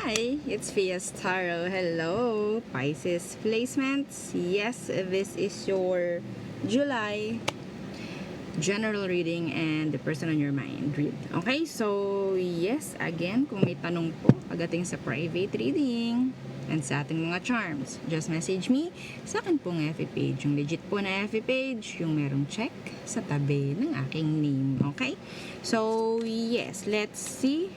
Hi, it's Fias Tarot. Hello, Pisces placements. Yes, this is your July general reading and the person on your mind read. Okay, so yes, again, kung may tanong po pagdating sa private reading and sa ating mga charms, just message me sa akin pong FB page. Yung legit po na FB page, yung merong check sa tabi ng aking name. Okay? So, yes, let's see.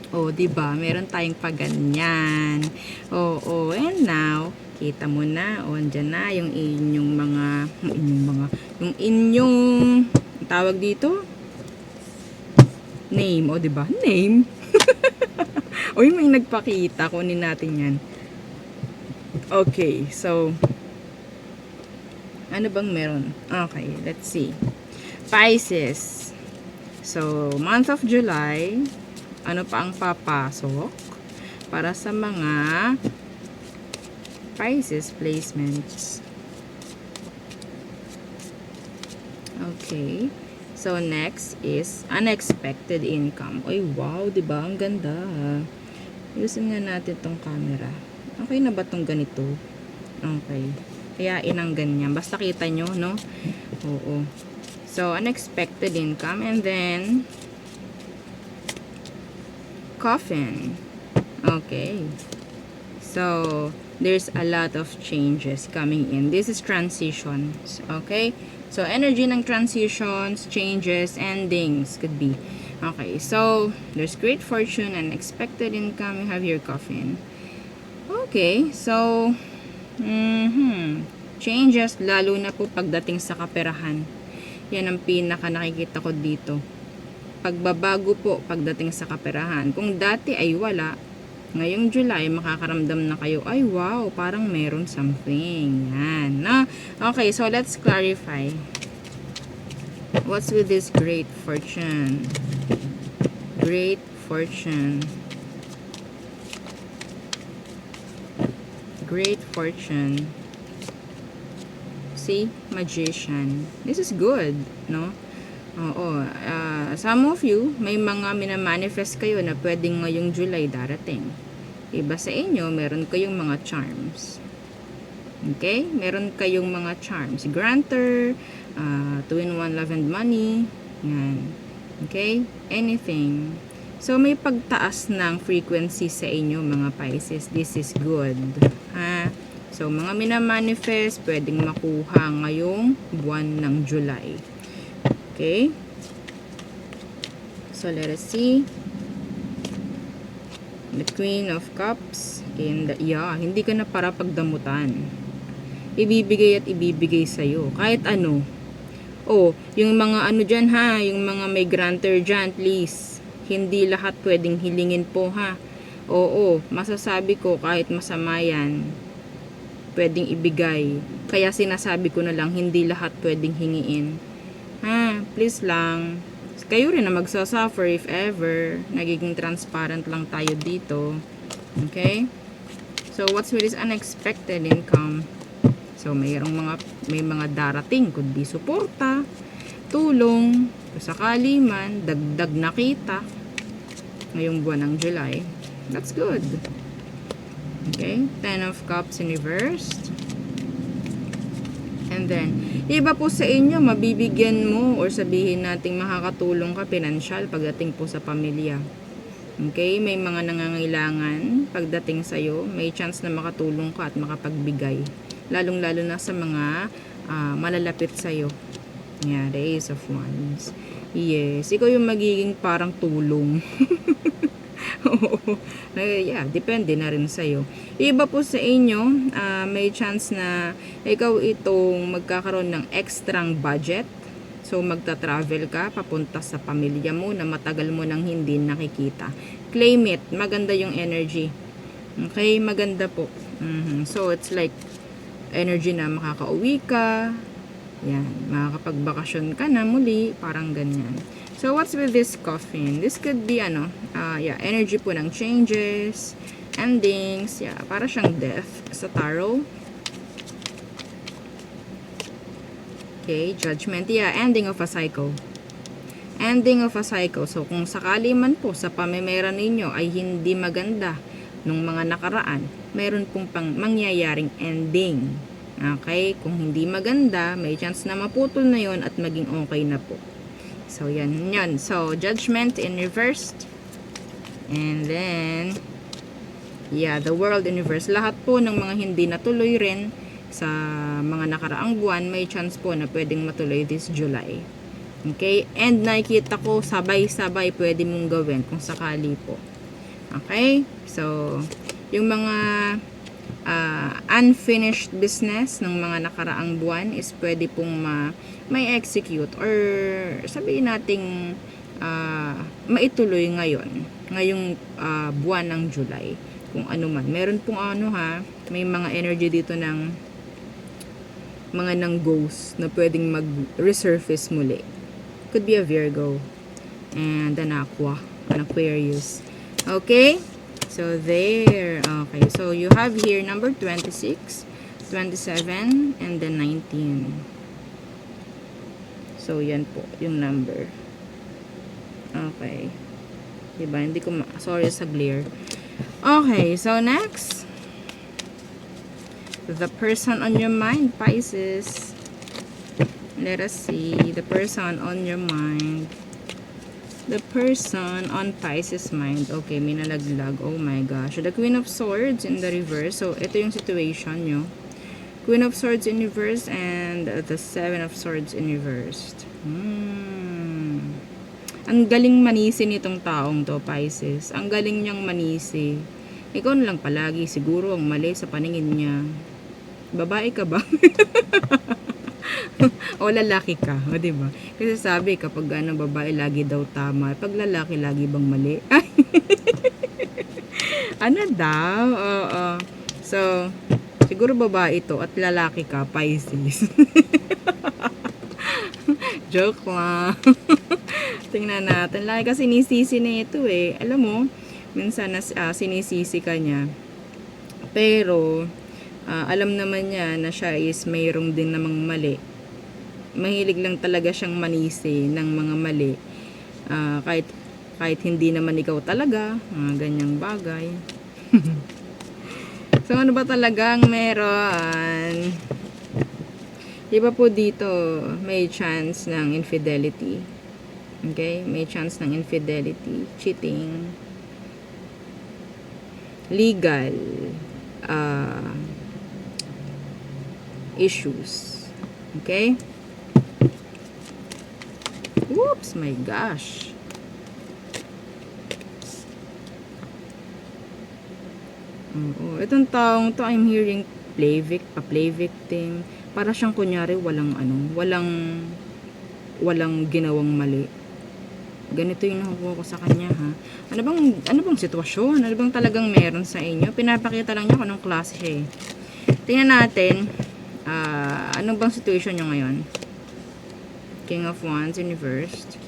Oh, 'di ba? Meron tayong paganyan. Oo, and now, kita mo na, andyan na yung yung inyong tawag dito, name, 'di ba? Name. Oy, may nagpakita, kunin natin 'yan. Okay, so ano bang meron? Okay, let's see. Pisces. So, month of July, ano pa ang papasok para sa mga Pisces placements. Okay. So, next is unexpected income. Ay, wow, diba? Ang ganda. Ayusin nga natin tong camera. Okay na ba tong ganito? Okay. Kaya inang ganyan. Basta kita nyo, no? Oo. So, unexpected income. And then, coffin. Okay. So, there's a lot of changes coming in. This is transitions. Okay. So, energy ng transitions, changes, endings could be. Okay. So, there's great fortune and expected income. You have your coffin. Okay. So, changes, lalo na po pagdating sa kaperahan. Yan ang pinaka nakikita ko dito. Pagbabago po pagdating sa kaperahan. Kung dati ay wala, ngayong July, makakaramdam na kayo, ay wow, parang meron something. Yan. No? Okay, so let's clarify. What's with this great fortune? Great fortune. Great fortune. See? Magician. This is good, no? Oo. Some of you, may mga minamanifest kayo na pwedeng ngayong July darating. Iba sa inyo, meron kayong mga charms. Okay? Meron kayong mga charms. Granter, 2-in-1 love and money. Yan. Okay? Anything. So, may pagtaas ng frequency sa inyo, mga Pisces. This is good. So, mga minamanifest, pwedeng makuha ngayong buwan ng July. Okay. So, let us see. The Queen of Cups. And, hindi ka na para pagdamutan. Ibibigay at ibibigay sa'yo. Kahit ano. Oh, yung mga ano dyan ha, yung mga may grantor dyan, please. Hindi lahat pwedeng hilingin po ha. Oo, masasabi ko kahit masama yan, pwedeng ibigay. Kaya sinasabi ko na lang, hindi lahat pwedeng hingiin. Please lang. Kayo rin na magsasuffer if ever. Nagiging transparent lang tayo dito. Okay? So, what's with this unexpected income? So, may mga darating. Could be suporta, tulong, sakali man, dagdag na kita ngayong buwan ng July. That's good. Okay? 10 of Cups in reversed. And then, iba po sa inyo, mabibigyan mo or sabihin nating makakatulong ka pinansyal pagdating po sa pamilya. Okay? May mga nangangailangan pagdating sa'yo. May chance na makatulong ka at makapagbigay. Lalong-lalo na sa mga malalapit sa'yo. Yeah, the Ace of Wands. Yes, ikaw yung magiging parang tulong. Yeah, depende na rin sa'yo. Iba po sa inyo, may chance na ikaw itong magkakaroon ng extrang budget. So, magta-travel ka, papunta sa pamilya mo na matagal mo nang hindi nakikita. Claim it. Maganda yung energy. Okay, maganda po. So, it's like energy na makakauwi ka. Yan, makakapagbakasyon ka na muli. Parang ganyan. So, what's with this coffin? This could be, energy po ng changes, endings, para siyang death sa tarot. Okay, judgment, ending of a cycle. Ending of a cycle. So, kung sakali man po sa pamimera ninyo ay hindi maganda nung mga nakaraan, mayroon pong mangyayaring ending. Okay? Kung hindi maganda, may chance na maputol na yon at maging okay na po. So, yan. So, judgment in reversed. And then, yeah, the world universe. Lahat po ng mga hindi natuloy rin sa mga nakaraang buwan, may chance po na pwedeng matuloy this July. Okay? And nakikita ko sabay-sabay pwede mong gawin kung sakali po. Okay? So, yung mga unfinished business ng mga nakaraang buwan is pwede pong may execute or sabihin nating maituloy ngayong buwan ng July. Kung ano man. Meron pong may mga energy dito ng mga ghost na pwedeng mag-resurface muli. Could be a Virgo and an Aquarius. Okay? So, there. Okay. So, you have here number 26, 27, and then 19. So, yan po, yung number. Okay. Diba? Hindi ko sorry sa glare. Okay. So, next. The person on your mind, Pisces. Let us see. The person on your mind. The person on Pisces mind. Okay, may nalaglag. Oh my gosh. The Queen of Swords in the reverse. So, ito yung situation nyo. Queen of Swords in reverse and the Seven of Swords in reverse. Ang galing manisi nitong taong to, Pisces. Ang galing niyang manisi. Ikaw na lang palagi siguro ang mali sa paningin niya. Babae ka ba? O lalaki ka, o diba? Kasi sabi kapag babae lagi daw tama, pag lalaki lagi bang mali? Ano daw? Oo. So, siguro babae ito at lalaki ka, Pisces. Joke lang. Tingnan natin. Lagi kasi sinisisi na ito eh. Alam mo, minsan sinisisi ka niya. Pero, alam naman niya na siya is mayroong din namang mali. Mahilig lang talaga siyang manisi ng mga mali. Kahit hindi naman ikaw talaga, ganyang bagay. So, ano ba talagang meron? Diba po dito, may chance ng infidelity. Okay? May chance ng infidelity, cheating, legal, issues. Okay? Whoops, my gosh. Oo, itong taong to, I'm hearing play victim. Para siyang kunyari walang ginawang mali. Ganito yung nakukuha ko sa kanya, ha. Ano bang sitwasyon? Ano bang talagang meron sa inyo? Pinapakita lang niya kung anong klase siya eh. Tingnan natin, ano bang situation niyo ngayon? King of Wands in reversed.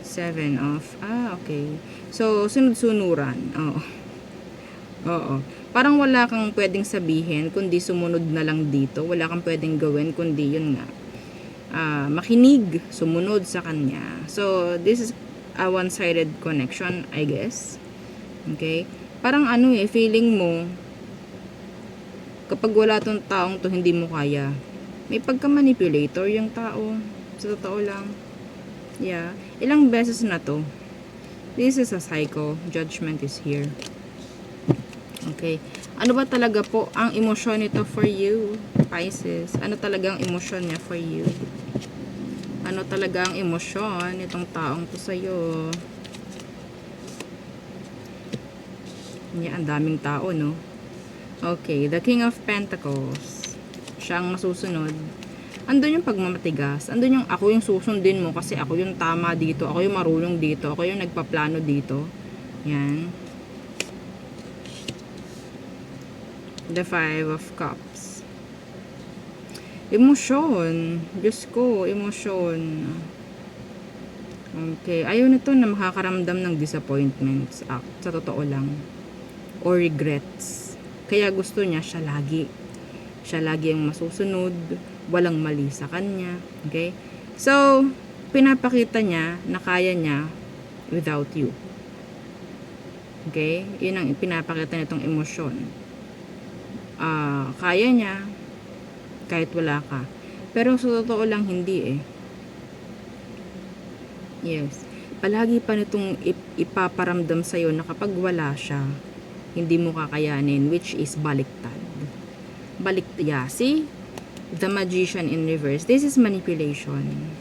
Seven of, okay. So, sunod-sunuran. Oo. Parang wala kang pwedeng sabihin, kundi sumunod na lang dito. Wala kang pwedeng gawin, kundi yun nga. Makinig, sumunod sa kanya. So, this is a one-sided connection, I guess. Okay? Parang feeling mo, kapag wala tong taong to, hindi mo kaya. May pagka-manipulator yung tao. Sa totoo lang. Yeah. Ilang beses na to. This is a cycle. Judgment is here. Okay. Ano ba talaga po ang emosyon nito for you, Pisces? Ano talaga ang emosyon niya for you? Ano talaga ang emosyon nitong taong to sa'yo? Yeah, ang daming tao, no? Okay. The King of Pentacles. Siya ang masusunod. Andun yung pagmamatigas. Andun yung ako yung susundin mo kasi ako yung tama dito. Ako yung marunong dito. Ako yung nagpaplano dito. Yan. The Five of Cups. Emosyon. Diyos ko, emosyon. Okay. Ayaw nito na makakaramdam ng disappointments. Sa totoo lang. Or regrets. Kaya gusto niya siya lagi. Siya lagi ang masusunod. Walang mali sa kanya. Okay? So, pinapakita niya na kaya niya without you. Okay? Yun ang pinapakita nitong emosyon. Kaya niya kahit wala ka. Pero sa totoo lang, hindi eh. Yes. Palagi pa nitong ipaparamdam sa'yo na kapag wala siya, hindi mo kakayanin, which is baliktad. Yeah, see? The magician in reverse. This is manipulation.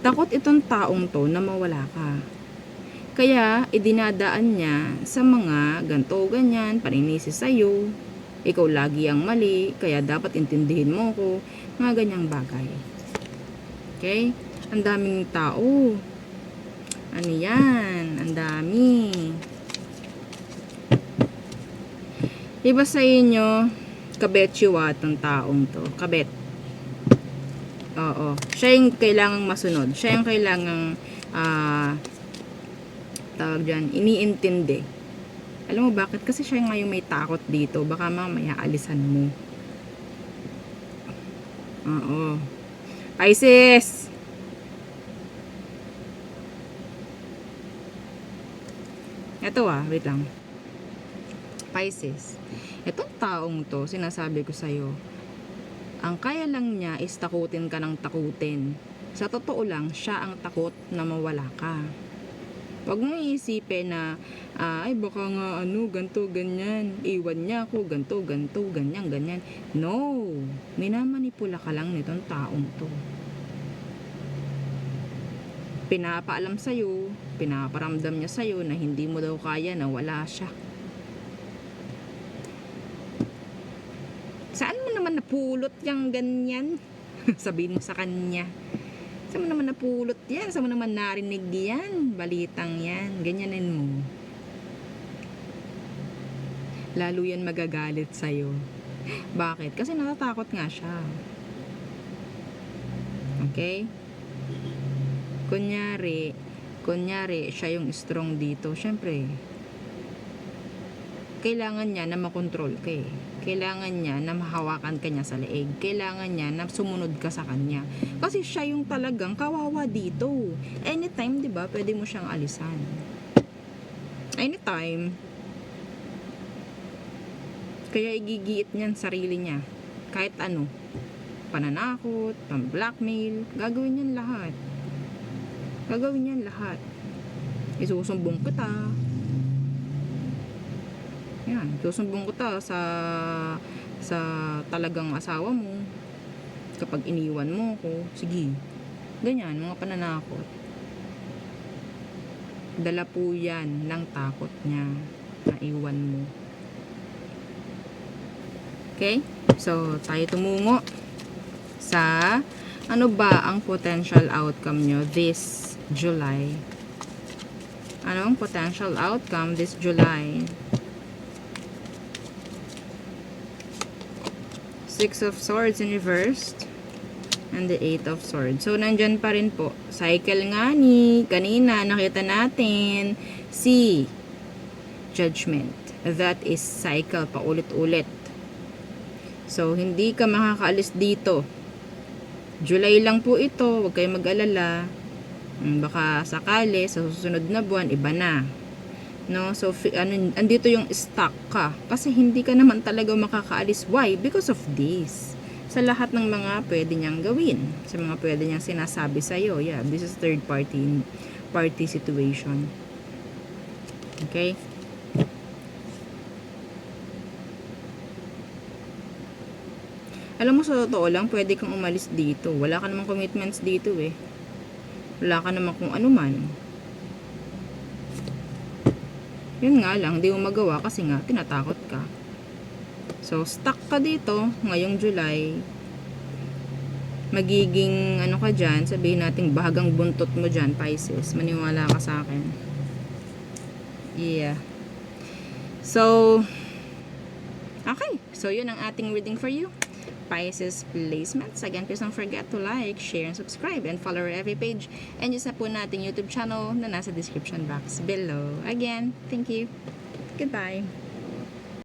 Takot itong taong to na mawala ka. Kaya, idinadaan niya sa mga ganto, ganyan, paninisi sa'yo. Ikaw lagi ang mali, kaya dapat intindihin mo ko. Mga ganyang bagay. Okay? Ang daming tao. Ano yan? Ang dami. Iba sa inyo, kabetsyuwa itong taong to. Kabet. Oo. Siya yung kailangang masunod. Siya yung kailangang tawag dyan, iniintindi. Alam mo bakit? Kasi siya nga yung may takot dito. Baka mamaya alisan mo. Oo. Pisces! Ito wait lang. Pisces. Itong taong to, sinasabi ko sa'yo, ang kaya lang niya is takutin ka ng takutin. Sa totoo lang, siya ang takot na mawala ka. Huwag mo iisipin na, ay baka nga ganto, ganyan, iwan niya ako, ganto, ganyan, ganyan. No! Minamanipula ka lang nitong taong to. Pinapaalam sa'yo, pinaparamdam niya sa'yo na hindi mo daw kaya na wala siya. Saan mo naman napulot yung ganyan? Sabihin mo sa kanya. Saan mo naman napulot yan? Saan mo naman narinig yan? Balitang yan. Ganyanin mo. Lalo yan magagalit sa'yo. Bakit? Kasi natatakot nga siya. Okay? Kunyari, siya yung strong dito. Siyempre, kailangan niya na makontrol ka eh. Kailangan niya na mahawakan ka niya sa leeg. Kailangan niya na sumunod ka sa kanya. Kasi siya yung talagang kawawa dito. Anytime, di ba, pwede mo siyang alisan. Anytime. Kaya igigiit niyan sarili niya. Kahit ano. Pananakot, pang-blackmail, gagawin niyan lahat. Gagawin niyan lahat. Isusumbong kita. Yan, susumbong kita sa talagang asawa mo. Kapag iniwan mo ko, sige. Ganyan, mga pananakot. Dala po yan ng takot niya na iwan mo. Okay? So, tayo tumungo sa ano ba ang potential outcome nyo this July? Ano ang potential outcome this July? Six of Swords in reversed and the Eight of Swords. So, nandyan pa rin po. Cycle nga ni kanina, nakita natin si Judgment. That is cycle, paulit-ulit. So, hindi ka makakaalis dito. July lang po ito, huwag kayo mag-alala. Baka sakali, sa susunod na buwan, iba na. No? So, andito yung stuck ka. Kasi hindi ka naman talaga makakaalis. Why? Because of this. Sa lahat ng mga pwede niyang gawin. Sa mga pwede niyang sinasabi sa'yo. Yeah, this is third party situation. Okay? Alam mo, sa totoo lang, pwede kang umalis dito. Wala ka namang commitments dito eh. Wala ka namang kung ano man. Yun nga lang, di mo magawa kasi nga, tinatakot ka. So, stuck ka dito, ngayong July. Magiging, ano ka dyan, sabihin natin, bahagang buntot mo dyan, Pisces. Maniwala ka sa akin. Yeah. So, okay. So, yun ang ating reading for you. Pisces placements. Again, please don't forget to like, share, and subscribe, and follow our every page. And yung sa po nating YouTube channel na nasa description box below. Again, thank you. Goodbye.